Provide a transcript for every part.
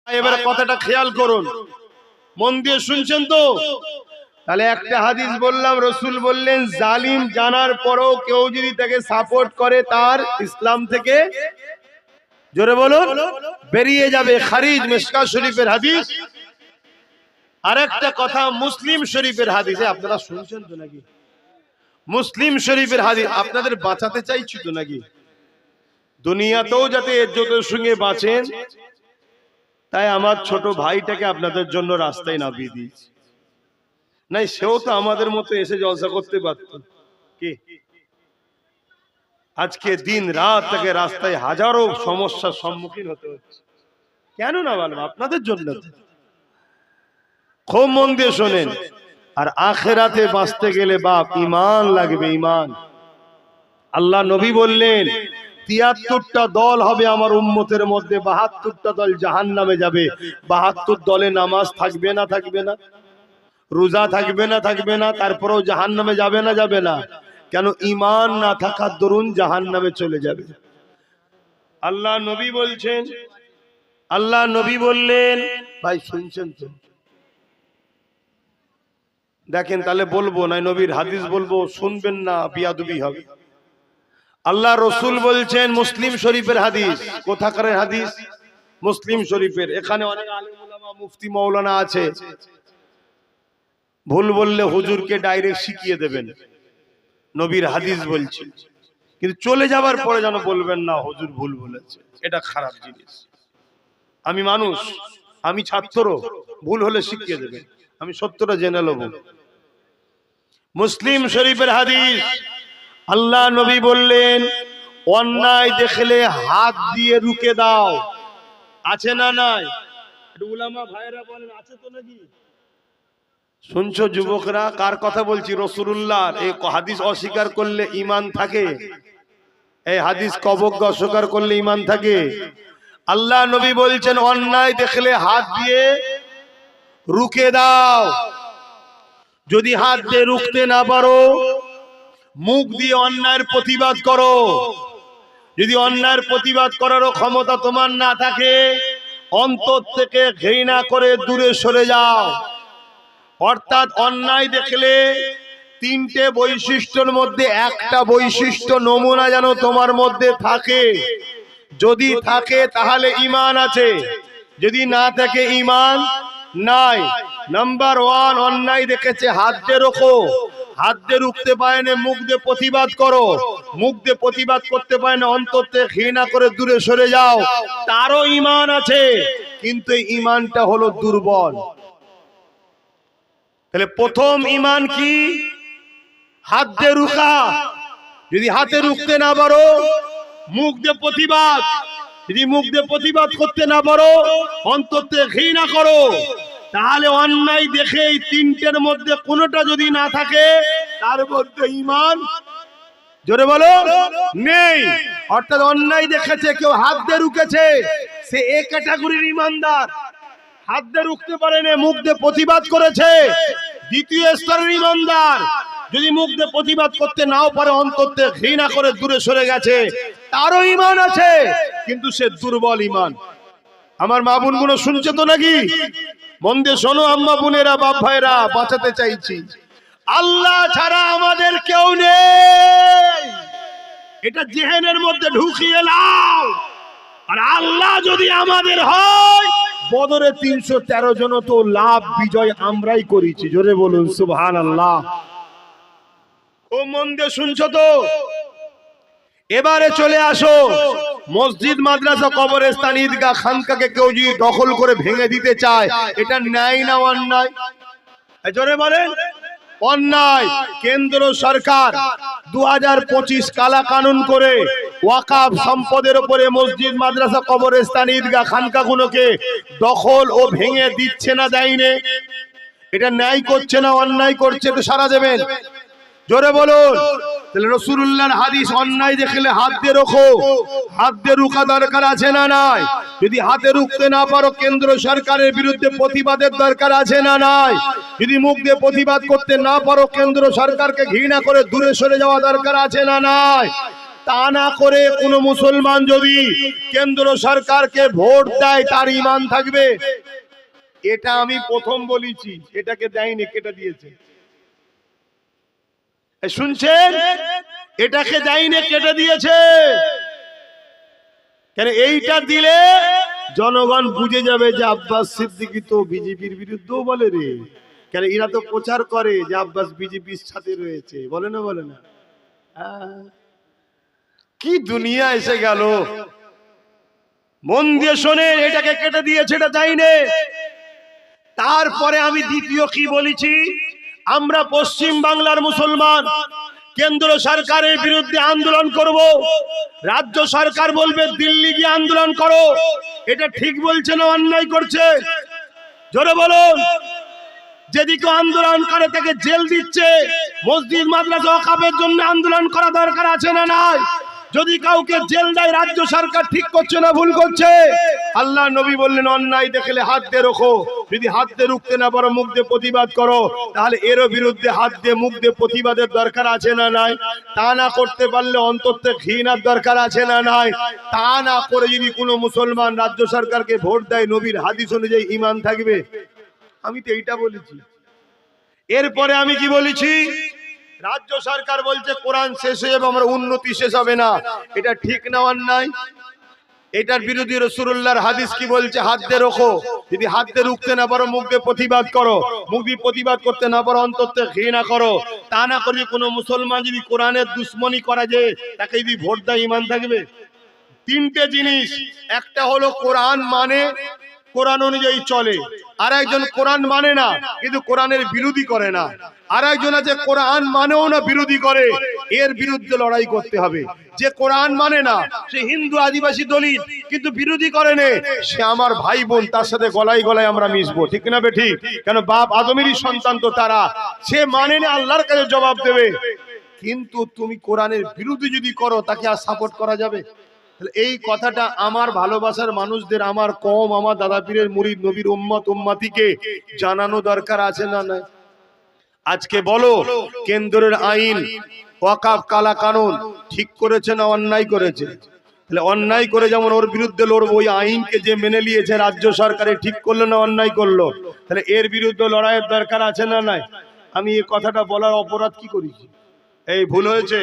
এবারে কথাটা খেয়াল করুন, মন দিয়ে শুনছেন তো? তাহলে একটা হাদিস বললাম, রসুল বললেন জালিম জানার পরেও কেউ যদি তাকে সাপোর্ট করে তার ইসলাম থেকে, জোরে বলুন, বেরিয়ে যাবে। খারিজ মিশকাত শরীফের হাদিস। আরেকটা কথা মুসলিম শরীফের হাদিসে, আপনারা শুনছেন তো নাকি? মুসলিম শরীফের হাদিস। আপনাদের বাঁচাতে চাইছি তো নাকি? দুনিয়াতেও যাতে ইজ্জতের সঙ্গে বাঁচেন, তাই আমার ছোট ভাইটাকে আপনাদের জন্য রাস্তায় নামিয়ে দিয়েছি। নাই সেও তো আমাদের মতো এসে জলসা করতে পারত। কি আজকে দিন রাত তাকে রাস্তায় হাজারো সমস্যার সম্মুখীন হতে হচ্ছে। কেন না বলবো? আপনাদের জন্য। খুব মন দিয়ে শোনেন। আর আখেরাতে বাঁচতে গেলে বাপ ঈমান লাগবে, ঈমান। আল্লাহ নবী বললেন ৭৩টা দল হবে আমার উম্মতের মধ্যে, ৭২টা দল জাহান্নামে যাবে। ৭২ দলে নামাজ থাকবে না থাকবে না, রোজা থাকবে না থাকবে না, তারপরেও জাহান্নামে যাবে না যাবে না। কেন? ঈমান না থাকার দরুন জাহান্নামে চলে যাবে। আল্লাহ নবী বলছেন, আল্লাহ নবী বললেন, ভাই শুনছেন তো? দেখেন তাহলে বলবো না, নবীর হাদিস বলবো, শুনবেন না, বিয়াদবি হবে। আল্লাহ রসুল বলছেন, মুসলিম শরীফের হাদিস। কোথাকার হাদিস? মুসলিম শরীফের। এখানে অনেক আলেম উলামা, মুফতি মাওলানা আছে, ভুল বললে হুজুরকে ডাইরেক্ট শিখিয়ে দেবেন। নবীর হাদিস বলছি, কিন্তু চলে যাবার পরে যেন বলবেন না হুজুর ভুল বলেছে। এটা খারাপ জিনিস। আমি মানুষ, আমি ছাত্র, ভুল হলে শিখিয়ে দেবেন, আমি সত্যটা জেনে নেব। মুসলিম শরীফের হাদিস। আল্লাহ নবী বললেন, অন্যায় দেখলে হাত দিয়ে রুখে দাও। আছে না নাই? উলামা ভাইরা বলেন আছে তো নাকি? শুনছো যুবকরা? কার কথা বলছি? রাসূলুল্লাহ। এই হাদিস অস্বীকার করলে ঈমান থাকে? এই হাদিস কবজ্ঞ অস্বীকার করলে ঈমান থাকে? আল্লাহ নবী বলছেন, অন্যায় দেখলে হাত দিয়ে রুখে দাও। যদি হাত দিয়ে রুখতে না পারো, মুখ দিয়ে অন্যায়ের প্রতিবাদ করো। যদি অন্যায়ের প্রতিবাদ করারও ক্ষমতা তোমার না থাকে, অন্তর থেকে ঘৃণা করে দূরে সরে যাও। অর্থাৎ অন্যায় দেখলে তিনটে বৈশিষ্ট্যের মধ্যে একটা বৈশিষ্ট্য নমুনা যেন তোমার মধ্যে থাকে। যদি থাকে তাহলে ঈমান আছে, যদি না থাকে ঈমান নাই। নাম্বার 1, অন্যায় দেখেছে হাত দিয়ে রোখো। হাত দিয়ে রুখতে পারে না, মুখ দিয়ে প্রতিবাদ করো। মুখ দিয়ে প্রতিবাদ করতে পারে না, অন্তর থেকে ঘৃণা করে দূরে সরে যাও। তারও ঈমান আছে, কিন্তু এই ঈমানটা হলো দুর্বল। তাহলে প্রথম ঈমান কি? হাত দিয়ে রুখা। যদি হাতে রুখতে না পারো, মুখ দিয়ে প্রতিবাদ। যদি মুখ দিয়ে প্রতিবাদ করতে না পারো, অন্তর থেকে ঘৃণা করো। তাহলে অন্যায় দেখে এই তিনটের মধ্যে কোনোটা যদি না থাকে, তার মধ্যে ঈমান, জোরে বলো, নেই। অর্থাৎ অন্যায় দেখেছে কেউ, হাত দিয়ে রুখেছে, সে এ ক্যাটাগরির ঈমানদার। হাত দিয়ে রুখতে পারে না, মুখ দিয়ে প্রতিবাদ করেছে, দ্বিতীয় স্তরের ঈমানদার। যদি মুখ দিয়ে প্রতিবাদ করতে নাও পারে, অন্তর থেকে ঘৃণা করে দূরে সরে গেছে, তারও ঈমান আছে, কিন্তু সে দুর্বল ঈমান। আমার মা বোন গুলো শুনছে তো নাকি? মন দিয়ে শোনো আম্মা বোনেরা, বাপ ভাইরা, বাঁচাতে চাইছি। আল্লাহ ছাড়া আমাদের কেউ নেই, এটা জেহেনের মধ্যে ঢুকিয়ে নাও। আর আল্লাহ যদি আমাদের হয়, বদরে ৩১৩ জন তো লাভ বিজয় আমরাই করেছি। জোরে বলুন সুবহানাল্লাহ। ও মন দিয়ে শুনছো তো? এবারে চলে আসো, মসজিদ, মাদ্রাসা, কবরস্থান, ঈদগাহ, খানকাকে কেউ যদি দখল করে ভেঙে দিতে চায়, এটা ন্যায় না অন্যায়? জোরে বলেন। অন্যায়। কেন্দ্র সরকার ২০২৫ কালা কানুন করে ওয়াকফ সম্পদের উপরে মসজিদ, মাদ্রাসা, কবরস্থান, ঈদগাহ, খানকাগুলোকে দখল ও ভেঙে দিচ্ছে না, দেয়নি? এটা ন্যায় করছে না অন্যায় করছে? তো সারা দেবেন, জোরে বলুন। তাহলে রাসূলুল্লাহর হাদিস, অন্যায় দেখলে হাত দিয়ে রোখো। হাত দিয়ে রুখা দরকার আছে না নাই? যদি হাতে রুখতে না পারো, কেন্দ্র সরকারের বিরুদ্ধে প্রতিবাদের দরকার আছে না নাই? যদি মুখ দিয়ে প্রতিবাদ করতে না পারো, কেন্দ্র সরকারকে ঘৃণা করে দূরে সরে যাওয়া দরকার আছে না নাই? তা না করে কোন মুসলমান যদি কেন্দ্র সরকারকে ভোট দেয় তার ঈমান থাকবে? এটা আমি প্রথম বলেছি, এটাকে দেয়নি, কেটে দিয়েছে। শুনছেন? এটাকে দেয়নি, কেটে দিয়েছে। কেন এইটা দিলে জনগণ বুঝে যাবে যে আব্বাস সিদ্দিকী তো বিজেপির বিরুদ্ধেও বলে রে। কেন এরা তো প্রচার করে যে আব্বাস বিজেপির সাথে রয়েছে, বলে না? বলে না? কি দুনিয়া এসে গেল। মন দিয়ে শোনেন, এটাকে কেটে দিয়েছে, এটা চাইনে। তারপরে আমি দ্বিতীয় কি বলেছি, আমরা পশ্চিম বাংলার মুসলমান কেন্দ্র সরকারের বিরুদ্ধে আন্দোলন করব। রাজ্য সরকার বলবে দিল্লি গিয়ে আন্দোলন করো। এটা ঠিক বলছে না অন্যায় করছে? জোরে বলুন। যেদিকে আন্দোলন করে তাকে জেল দিচ্ছে। মসজিদ মাদ্রাসা ওয়াকফের জন্য আন্দোলন করা দরকার আছে না নাই? যদি কাউকে জেল দেয় রাজ্য সরকার ঠিক করছে না ভুল করছে? আল্লাহ নবী বললেন অন্যায় দেখলে হাত দিয়ে রোখো, যদি হাত দিয়ে রুখতে না পারো মুখ দিয়ে প্রতিবাদ করো। তাহলে এরও বিরুদ্ধে হাত দিয়ে মুখ দিয়ে প্রতিবাদের দরকার আছে না নাই? তা না করতে পারলে অন্তর থেকে ঘৃণার দরকার আছে না নাই? তা না করে যদি কোনো মুসলমান রাজ্য সরকারকে ভোট দেয়, নবীর হাদিস অনুযায়ী ঈমান থাকবে? আমি তো এইটা বলেছি। এরপরে আমি কি বলেছি, রাজ্য সরকার বলছে কোরআন শেষ হয়ে যাবে, আমার উন্নতি শেষ হবে না। এটা ঠিক না অন্যায়? এটার বিরোধী রাসূলুল্লাহর হাদিস কি বলছে? হাত দিয়ে রোখো, যদি হাত দিয়ে রুখতে না পারো মুখ দিয়ে প্রতিবাদ করো, মুখ দিয়ে প্রতিবাদ করতে না পারো অন্তর থেকে ঘৃণা করো। তা না করে কোনো মুসলমান যদি কোরআনের দুশ্মনী করা যায় তাকে যদি ভোট দেয় ঈমান থাকবে? তিনটে জিনিস, একটা হলো কোরআন মানে, কোরআন অনুযায়ী চলে। আর একজন কোরআন মানে না কিন্তু কোরআনের বিরোধী করে না। আর একজন আছে কোরআন মানেও না বিরোধী করে, এর বিরুদ্ধে লড়াই করতে হবে। যে কোরআন মানে না, সে হিন্দু আদিবাসী দলিত কিন্তু বিরোধী করে না, সে আমার ভাই বোন, তার সাথে গলায় গলায় আমরা মিশবো। ঠিক না বেঠিক? কেন বাপ আদমেরই সন্তান তো তারা। সে মানে না, আল্লাহর কাছে জবাব দেবে। কিন্তু তুমি কোরআনের বিরোধী যদি করো তাকে আর সাপোর্ট করা যাবে? এই কথাটা আমার ভালোবাসার মানুষদের, আমার কম, আমার দাদা পীরের মুরিদ, নবীর উম্মত উম্মতিকে জানানো দরকার আছে না নাই? আজকে বলো, কেন্দ্রের আইন ওয়াকফ কালা কানুন ঠিক করেছে না অন্যায় করেছে? তাহলে অন্যায় করে যেমন ওর বিরুদ্ধে লড়বো, ওই আইনকে যে মেনে নিয়েছে রাজ্য সরকারে ঠিক করলো না অন্যায় করলো, তাহলে এর বিরুদ্ধে লড়াইয়ের দরকার আছে না নাই? আমি এই কথাটা বলার অপরাধ কি করেছি? এই ভুল হয়েছে?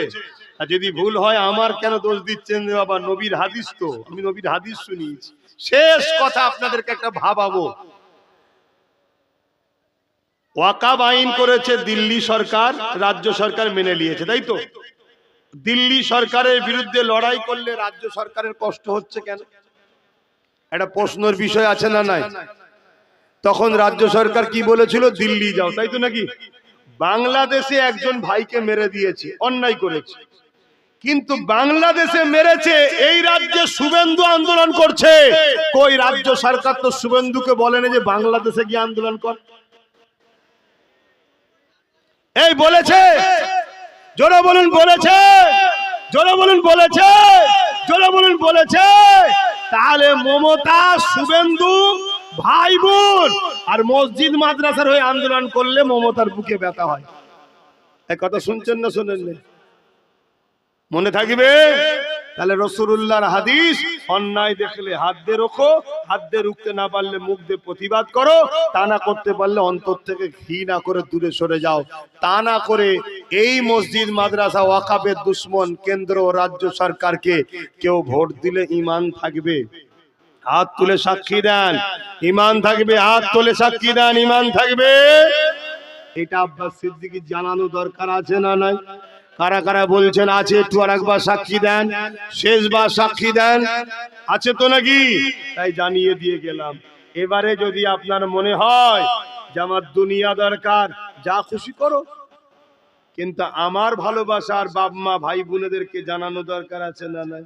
আর যদি ভুল হয় আমার কেন দোষ দিচ্ছেন বাবা? নবীর হাদিস তো, আমি নবীর হাদিস শুনিয়েছি। শেষ কথা আপনাদেরকে একটা ভাবাবো, ওয়াকফ আইন করেছে দিল্লি সরকার, রাজ্য সরকার মেনে নিয়েছে, তাই তো? দিল্লি সরকারের বিরুদ্ধে লড়াই করলে রাজ্য সরকারের কষ্ট হচ্ছে কেন? একটা প্রশ্নের বিষয় আছে না নাই? তখন রাজ্য সরকার কি বলেছিল? দিল্লি যাও, তাই তো নাকি? বাংলাদেশে একজন ভাইকে মেরে দিয়েছে, অন্যায় করেছে, কিন্তু বাংলাদেশে মেরেছে, এই রাজ্যে শুভেন্দু আন্দোলন করছে। কই রাজ্য সরকার তো শুভেন্দুকে বলেন যে বাংলাদেশে গিয়ে আন্দোলন কর? এই বলেছে? জোরে বলুন বলেছে? জোরে বলুন বলেছে? জোরে বলুন বলেছে? তাহলে মমতা, শুভেন্দু ভাই বোন, আর মসজিদ মাদ্রাসার হয়ে আন্দোলন করলে মমতার বুকে ব্যথা হয়। এই কথা শুনছেন না শোনেন না? মনে থাকবে। তাহলে রাসূলুল্লাহর হাদিস, অন্যায় দেখলে হাত দিয়ে রোখো, হাত দিয়ে রুখতে না পারলে মুখ দিয়ে প্রতিবাদ করো, তা না করতে পারলে অন্তর থেকে ঘৃণা করে দূরে সরে যাও। তা না করে এই মসজিদ মাদ্রাসা ওয়াকফের দুশমন কেন্দ্র ও রাজ্য সরকারকে কেউ ভোট দিলে ঈমান থাকবে? হাত তুলে সাক্ষী দেন ঈমান থাকবে। হাত তুলে সাক্ষী দেন ঈমান থাকবে। এটা আব্বাস সিদ্দিকী জানানো দরকার আছে না নাই? কারা কারা বলছেন আছে? একটু আর একবার সাক্ষী দেন, শেষবার সাক্ষী দেন। আছে তো নাকি? তাই জানিয়ে দিয়ে গেলাম। এবারে যদি আপনার মনে হয় যে আমার দুনিয়া দরকার, যা খুশি করো, কিন্তু আমার ভালোবাসার বাপ মা ভাই বোনেদেরকে জানানো দরকার আছে না নাই?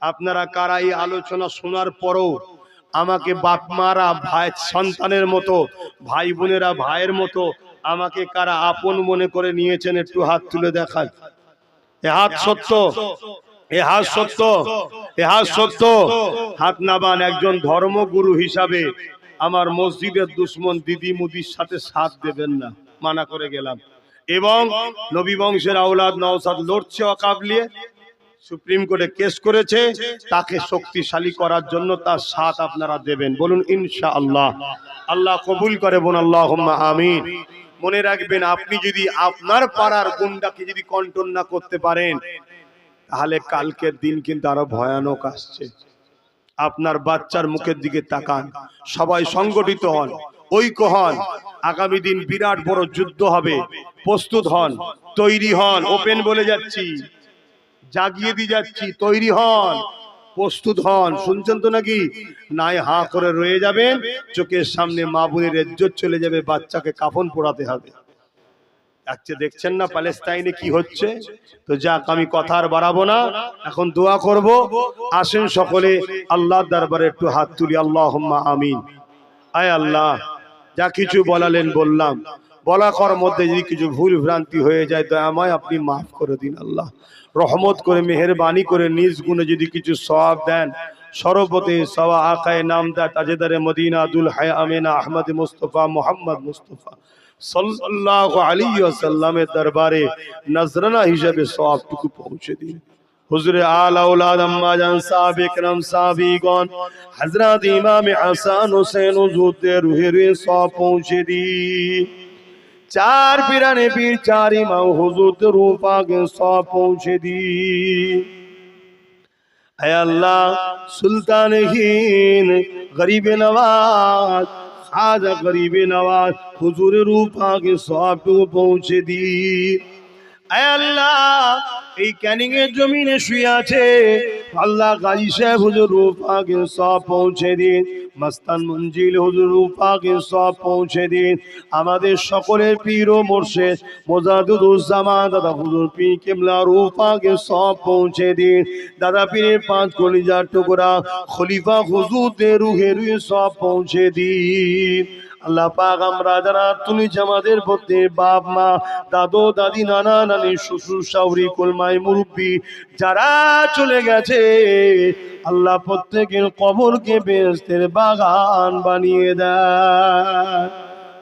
আপনারা কারা এই আলোচনা শোনার পরও আমাকে বাপ মারা ভাই সন্তানের মতো, ভাই বোনেরা ভাইয়ের মতো আমাকে কারা আপন মনে করে নিয়েছেন? একটু হাত তুলে দেখান। এ হাত সত্য, এ হাত সত্য, এ হাত সত্য। হাত নাবান। একজন ধর্মগুরু হিসাবে আমার মসজিদের দুশমন দিদি মুদির সাথে সাথ দেবেন না, মানা করে গেলাম। এবং নবী বংশের আওলাদ নওশাদ লড়ছে ওয়াকফ নিয়ে, সুপ্রিম কোর্টে কেস করেছে, তাকে শক্তিশালী করার জন্য তার সাথ আপনারা দেবেন, বলুন ইনশাআল্লাহ। আল্লাহ কবুল করে, বলুন আল্লাহুম্মা আমিন। মনে রাখবেন, আপনি যদি আপনার পাড়ার গুন্ডাকে যদি কন্ট্রোল না করতে পারেন, তাহলে কালকের দিন কিন্তু আরো ভয়ানক আসছে। আপনার বাচ্চার মুখের দিকে তাকান, সবাই সংগঠিত হন, ঐক্য হন। আগামী দিন বিরাট বড় যুদ্ধ হবে, প্রস্তুত হন, তৈরি হন। ওপেন বলে যাচ্ছি, জাগিয়ে দিয়ে যাচ্ছি, তৈরি হন, প্রস্তুত হন। শুনছেন তো নাকি? নাই হাঁ করে রয়ে যাবেন, চোখের সামনে মা বোনের ইজ্জত চলে যাবে, বাচ্চাকে কাফন পোড়াতে হবে। আজকে দেখছেন না প্যালেস্টাইনে কি হচ্ছে? তো যাক, আমি কথা আর বাড়াবো না, এখন দোয়া করব। আসেন সকলে আল্লাহর দরবারে একটু হাত তুলি, আল্লাহুম্মা আমিন। আয় আল্লাহ, যা কিছু বলালেন বললাম, বলা কর মধ্যে যদি কিছু ভুল ভ্রান্তি হয়ে যায় তো আমায় আপনি মাফ করে দিন আল্লাহ। রহমত করে মেহেরবানি করে নিজ গুণে যদি কিছু সওয়াব দেন, সরবতে সওয়া আকায়ে নামদার তাজেদারে মদিনা আদুল হায় আমিনা আহমদ মুস্তফা মোহাম্মদ মুস্তফা সাল্লাল্লাহু আলাইহি ওয়াসাল্লামের দরবারে নজরানা হিসাবে সওয়াবটুকু পৌঁছে দিন। হুজুরে আলা আওলাদ আম্মা জান সাহাবে کرام সাহাবীগণ হযরত ইমাম হাসান হোসেন হুজুরদের রুহের সওয়াব পৌঁছে দিন। চার পীরানে পীর, চার ইমাম হুজুরদের রূহ পাকে সওয়াব পৌঁছে দিন। হে আল্লাহ, সুলতান হিন্দ গরিব নওয়াজ খাজা গরিব নওয়াজ হুজুরের রূহ পাকে সওয়াব পৌঁছে দিন। হে আল্লাহ, এই ক্যানিং এর জমিনে শুয়ে আছে আল্লাহ গাজী সাহেব হুজুর রূহ পাকে সওয়াব পৌঁছে দিন। মস্তান মঞ্জিল হুজুর রূহ পাকে সওয়াব পৌঁছে দিন। আমাদের সকলের পীর ও মুর্শিদ মোজাদ্দুদুজ্জামান দাদা হুজুর পীর কিবলা রূহ পাকে সওয়াব পৌঁছে দিন। দাদা পীরের পাঁচ কলিজার টুকরা খলিফা হুজুরদের রুহের সওয়াব পৌঁছে দিন। আল্লাহ পাক, আমরা যারা তুলিছ আমাদের প্রত্যেক বাপ মা দাদু দাদি নানা নানি শ্বশুর শাশুড়ি কুলমাই মুরব্বী যারা চলে গেছে, আল্লাহ প্রত্যেকের কবরকে বেহেশতের বাগান বানিয়ে দেয়।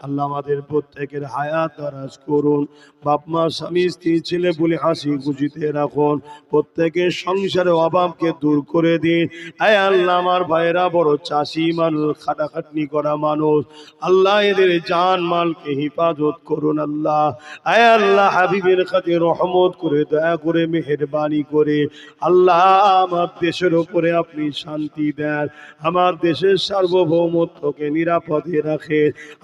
আল্লাহ আমাদের প্রত্যেকের হায়াত দারাজ করুন। বাপ মা স্বামী স্ত্রী ছেলে বলে হাসি খুশিতে রাখুন। প্রত্যেকের সংসারের অভাবকে দূর করে দিন। আয় আল্লাহ, আমার ভাইরা বড় চাষি মানুষ, খাটাখাটনি করা মানুষ, আল্লাহ এদের জান মালকে হেফাজত করুন আল্লাহ। আয় আল্লাহ, হাবিবের খাতির রহমত করে দয়া করে মেহেরবানি করে আল্লাহ আমার দেশের উপরে আপনি শান্তি দেন। আমার দেশের সার্বভৌমত্বকে নিরাপদে রাখে।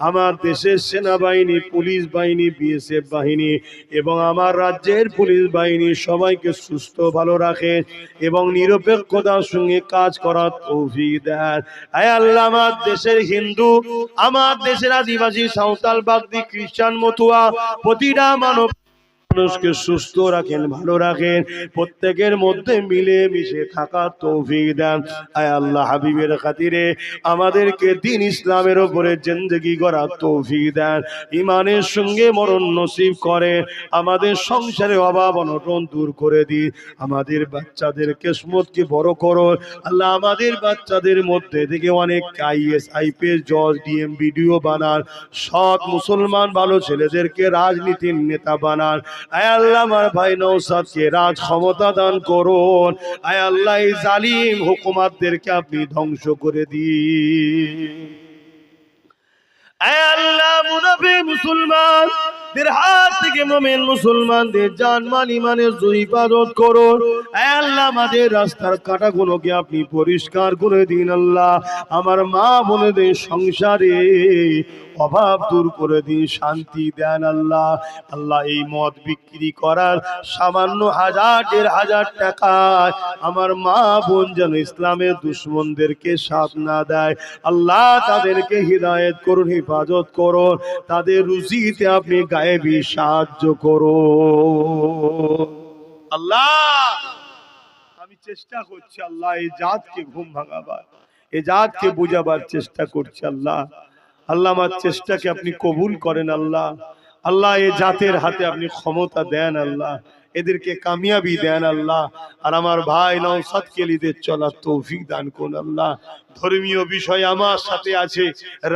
আমার দেশের সেনাবাহিনী, পুলিশ বাহিনী, বিএসএফ বাহিনী এবং আমার রাজ্যের পুলিশ বাহিনী সবাইকে সুস্থ ভালো রাখে এবং নিরপেক্ষতার সঙ্গে কাজ করার তৌফিক দেন। আয় আল্লাহ, আমার দেশের হিন্দু, আমার দেশের আদিবাসী, সাঁওতাল, বাগদি, খ্রিস্টান, মতুয়া প্রতিটা মানব মানুষকে সুস্থ রাখেন, ভালো রাখেন, প্রত্যেকের মধ্যে মিলে মিশে থাকার তৌফিক দেন। আয় আল্লাহ, হাবিবের খাতিরে আমাদেরকে দ্বীন ইসলামের উপরে জিন্দেগি করার তৌফিক দেন। ঈমানের সঙ্গে মরণ নসিব করে আমাদের সংসারে অভাব অনটন দূর করে দিন। আমাদের বাচ্চাদের কিসমতকে বড় করো আল্লাহ। আমাদের বাচ্চাদের মধ্যে থেকে অনেক আইএস আইপিএস জজ ডিএম বিডিও বানান, সৎ মুসলমান ভালো ছেলেদেরকে রাজনীতির নেতা বানান। আয় আল্লাহ, আমার ভাই নওশাদকে রাজ ক্ষমতা দান করুন। আয় আল্লাহ, এই জালিম হুকুমাতদেরকে আপনি ধ্বংস করে দিন। আয় আল্লাহ, মুনাফিক মুসলমানদের হাত থেকে মুমিন মুসলমানদের জান মাল ইমানের হিফাজত করুন। আয় আল্লাহ, আমাদের রাস্তার কাঁটাগুলোকে আপনি পরিষ্কার করে দিন আল্লাহ। আমার মা বোনেদের সংসারে অভাব দূর করে দিন, শান্তি দেন আল্লাহ। আল্লাহ, এই মদ বিক্রি করার সামান্য 1000-1500 টাকায় আমার মা বোন যেন ইসলামের দুশ্মনদেরকে সাথ না দেয় আল্লাহ। তাদেরকে হিদায়াত করুন, হেফাজত করুন, তাদের রুজিতে আপনি গায়েবী সাহায্য করুন আল্লাহ। আমি চেষ্টা করছি আল্লাহ, এই জাতকে ঘুম ভাঙাবার, এই জাতকে বুঝাবার চেষ্টা করছি আল্লাহ। আল্লাহ, আমার চেষ্টাকে আপনি কবুল করেন আল্লাহ। আল্লাহ, এই জাতের হাতে আপনি ক্ষমতা দেন আল্লাহ, এদেরকে কামিয়াবি দেন আল্লাহ। আর আমার ভাই নওশাদকে লিদের চলার তৌফিক দান করুন আল্লাহ। ধর্মীয় বিষয় আমার সাথে আছে,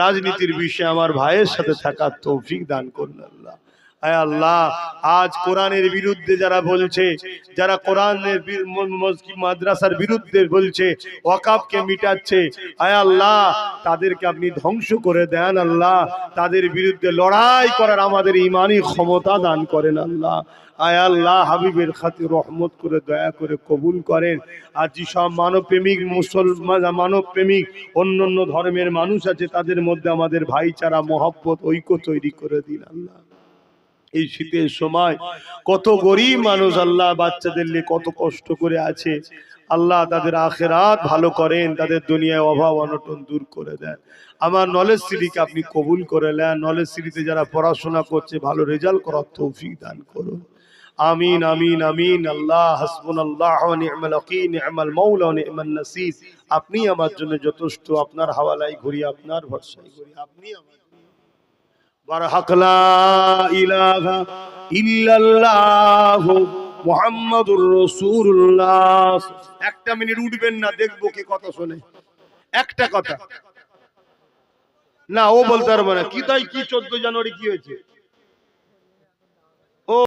রাজনীতির বিষয়ে আমার ভাইয়ের সাথে থাকার তৌফিক দান করুন আল্লাহ। আয় আল্লাহ, আজ কোরআনের বিরুদ্ধে যারা বলছে, যারা কোরআনের মাদ্রাসার বিরুদ্ধে বলছে, ওয়াকাফকে মিটাচ্ছে, আয় আল্লাহ তাদেরকে আপনি ধ্বংস করে দেন আল্লাহ। তাদের বিরুদ্ধে লড়াই করার আমাদের ঈমানি ক্ষমতা দান করেন আল্লাহ। আয় আল্লাহ, হাবিবের খাতির রহমত করে দয়া করে কবুল করেন। আর যেসব মানবপ্রেমিক মুসলমান, মানবপ্রেমিক অন্যান্য ধর্মের মানুষ আছে, তাদের মধ্যে আমাদের ভাইচারা, মহব্বত, ঐক্য তৈরি করে দিন আল্লাহ। এই শীতের সময় কত গরিব মানুষ আল্লাহ বাচ্চাদের নিয়ে কত কষ্ট করে আছে আল্লাহ, তাদের আখিরাত ভালো করেন, তাদের দুনিয়ায় অভাব অনটন দূর করে দেন। আমার নলেজ সিটিকে আপনি কবুল করে নেন। নলেজ সিটিতে যারা পড়াশোনা করছে ভালো রেজাল্ট করার তৌফিক দান করুন। আমিন আমিন আমিন। আল্লাহ হাসবুনাল্লাহু ওয়া নি'মাল ওয়াকিল, নি'মাল মাওলা ওয়া নি'মান নাসির। আপনি আমার জন্য যথেষ্ট, আপনার হাওয়ালায় ঘুরি, আপনার ভরসায় ঘুরি। আপনি আমার বারহাক লা ইলাহা ইল্লাল্লাহু মুহাম্মাদুর রাসূলুল্লাহ। একটা মিনিট উঠবেন না, দেখবো কে কথা শোনে। একটা কথা না, ও বলতে পারবো না। কি তাই কি 14 জানুয়ারি কি হয়েছে?